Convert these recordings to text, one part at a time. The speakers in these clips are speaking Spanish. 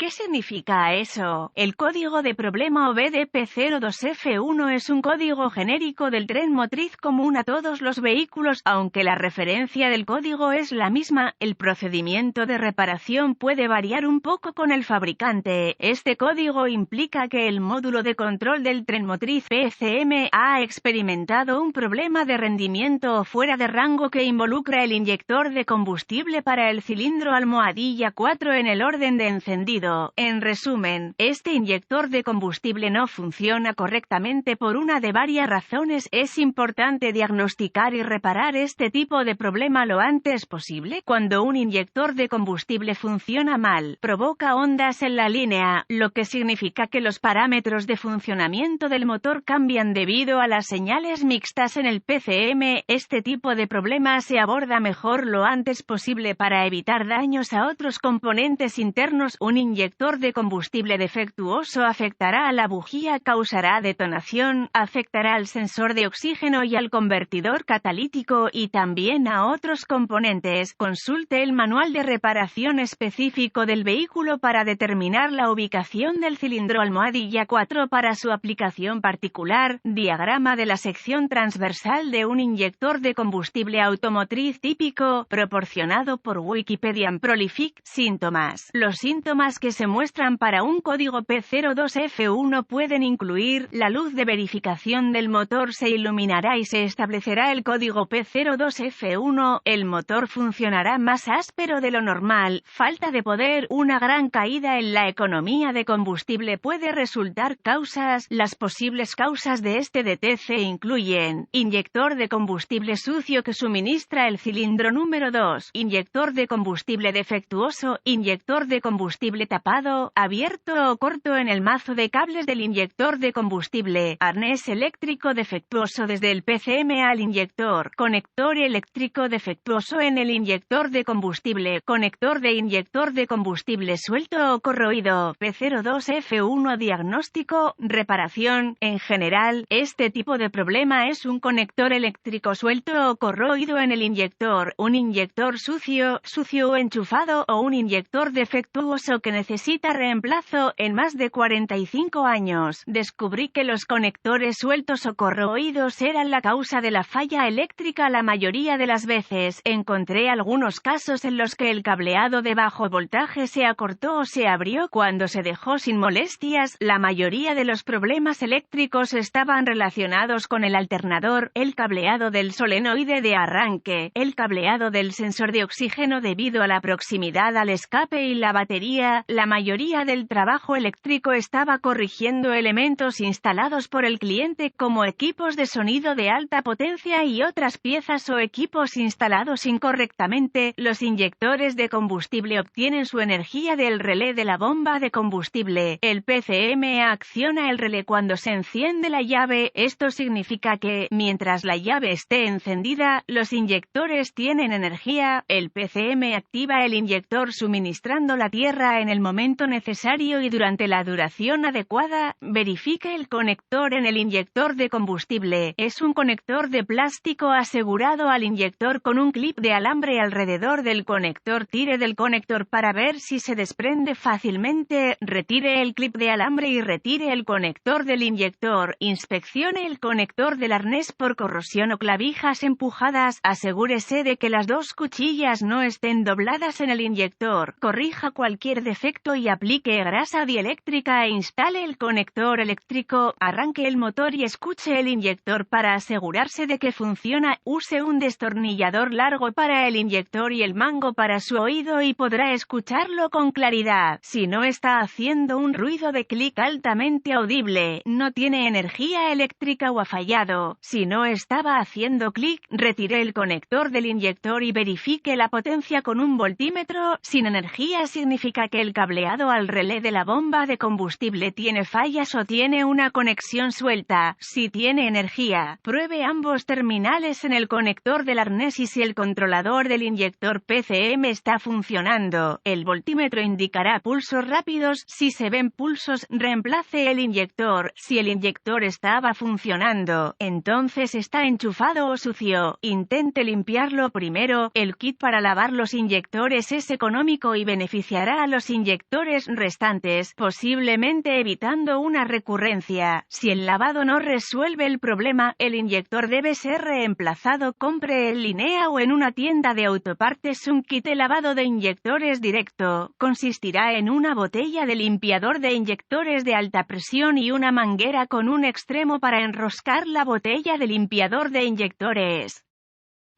¿Qué significa eso? El código de problema OBDP02F1 es un código genérico del tren motriz común a todos los vehículos, aunque la referencia del código es la misma. El procedimiento de reparación puede variar un poco con el fabricante. Este código implica que el módulo de control del tren motriz PCM ha experimentado un problema de rendimiento o fuera de rango que involucra el inyector de combustible para el cilindro almohadilla 4 en el orden de encendido. En resumen, este inyector de combustible no funciona correctamente por una de varias razones. Es importante diagnosticar y reparar este tipo de problema lo antes posible. Cuando un inyector de combustible funciona mal, provoca ondas en la línea, lo que significa que los parámetros de funcionamiento del motor cambian debido a las señales mixtas en el PCM. Este tipo de problema se aborda mejor lo antes posible para evitar daños a otros componentes internos. Un inyector de combustible defectuoso afectará a la bujía, causará detonación, afectará al sensor de oxígeno y al convertidor catalítico y también a otros componentes. Consulte el manual de reparación específico del vehículo para determinar la ubicación del cilindro almohadilla 4 para su aplicación particular. Diagrama de la sección transversal de un inyector de combustible automotriz típico, proporcionado por Wikipedia. Prolific. Síntomas. Los síntomas que se muestran para un código P02F1 pueden incluir: la luz de verificación del motor se iluminará y se establecerá el código P02F1, el motor funcionará más áspero de lo normal, falta de poder, una gran caída en la economía de combustible puede resultar. Causas. Las posibles causas de este DTC incluyen: inyector de combustible sucio que suministra el cilindro número 2, inyector de combustible defectuoso, inyector de combustible tapado, abierto o corto en el mazo de cables del inyector de combustible, arnés eléctrico defectuoso desde el PCM al inyector, conector eléctrico defectuoso en el inyector de combustible, conector de inyector de combustible suelto o corroído. P02F1 diagnóstico, reparación. En general, este tipo de problema es un conector eléctrico suelto o corroído en el inyector, un inyector sucio o enchufado o un inyector defectuoso que necesita reemplazo. En más de 45 años, descubrí que los conectores sueltos o corroídos eran la causa de la falla eléctrica la mayoría de las veces. Encontré algunos casos en los que el cableado de bajo voltaje se acortó o se abrió cuando se dejó sin molestias. La mayoría de los problemas eléctricos estaban relacionados con el alternador, el cableado del solenoide de arranque, el cableado del sensor de oxígeno debido a la proximidad al escape y la batería. La mayoría del trabajo eléctrico estaba corrigiendo elementos instalados por el cliente como equipos de sonido de alta potencia y otras piezas o equipos instalados incorrectamente. Los inyectores de combustible obtienen su energía del relé de la bomba de combustible. El PCM acciona el relé cuando se enciende la llave. Esto significa que, mientras la llave esté encendida, los inyectores tienen energía. El PCM activa el inyector suministrando la tierra en el momento necesario y durante la duración adecuada. Verifique el conector en el inyector de combustible. Es un conector de plástico asegurado al inyector con un clip de alambre alrededor del conector. Tire del conector para ver si se desprende fácilmente. Retire el clip de alambre y retire el conector del inyector. Inspeccione el conector del arnés por corrosión o clavijas empujadas. Asegúrese de que las dos cuchillas no estén dobladas en el inyector. Corrija cualquier defecto y aplique grasa dieléctrica e instale el conector eléctrico. Arranque el motor y escuche el inyector para asegurarse de que funciona. Use un destornillador largo para el inyector y el mango para su oído y podrá escucharlo con claridad. Si no está haciendo un ruido de clic altamente audible, no tiene energía eléctrica o ha fallado. Si no estaba haciendo clic, retire el conector del inyector y verifique la potencia con un voltímetro. Sin energía significa que el cableado al relé de la bomba de combustible tiene fallas o tiene una conexión suelta. Si tiene energía, pruebe ambos terminales en el conector del arnés y si el controlador del inyector PCM está funcionando, el voltímetro indicará pulsos rápidos. Si se ven pulsos, reemplace el inyector. Si el inyector estaba funcionando, entonces está enchufado o sucio. Intente limpiarlo primero. El kit para lavar los inyectores es económico y beneficiará a los inyectores inyectores restantes, posiblemente evitando una recurrencia. Si el lavado no resuelve el problema, el inyector debe ser reemplazado. Compre en línea o en una tienda de autopartes un kit de lavado de inyectores directo. Consistirá en una botella de limpiador de inyectores de alta presión y una manguera con un extremo para enroscar la botella de limpiador de inyectores.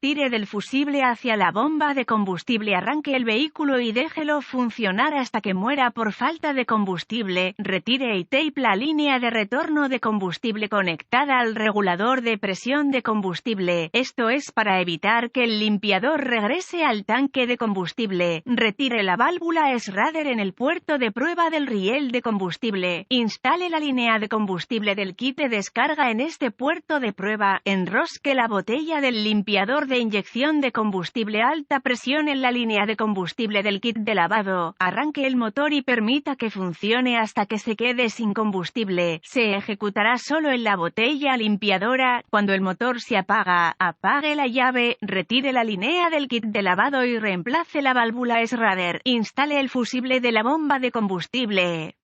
Tire del fusible hacia la bomba de combustible, arranque el vehículo y déjelo funcionar hasta que muera por falta de combustible. Retire y tape la línea de retorno de combustible conectada al regulador de presión de combustible. Esto es para evitar que el limpiador regrese al tanque de combustible. Retire la válvula SRADER en el puerto de prueba del riel de combustible. Instale la línea de combustible del kit de descarga en este puerto de prueba. Enrosque la botella del limpiador de inyección de combustible a alta presión en la línea de combustible del kit de lavado. Arranque el motor y permita que funcione hasta que se quede sin combustible. Se ejecutará solo en la botella limpiadora. Cuando el motor se apaga, apague la llave, retire la línea del kit de lavado y reemplace la válvula SRADER. Instale el fusible de la bomba de combustible.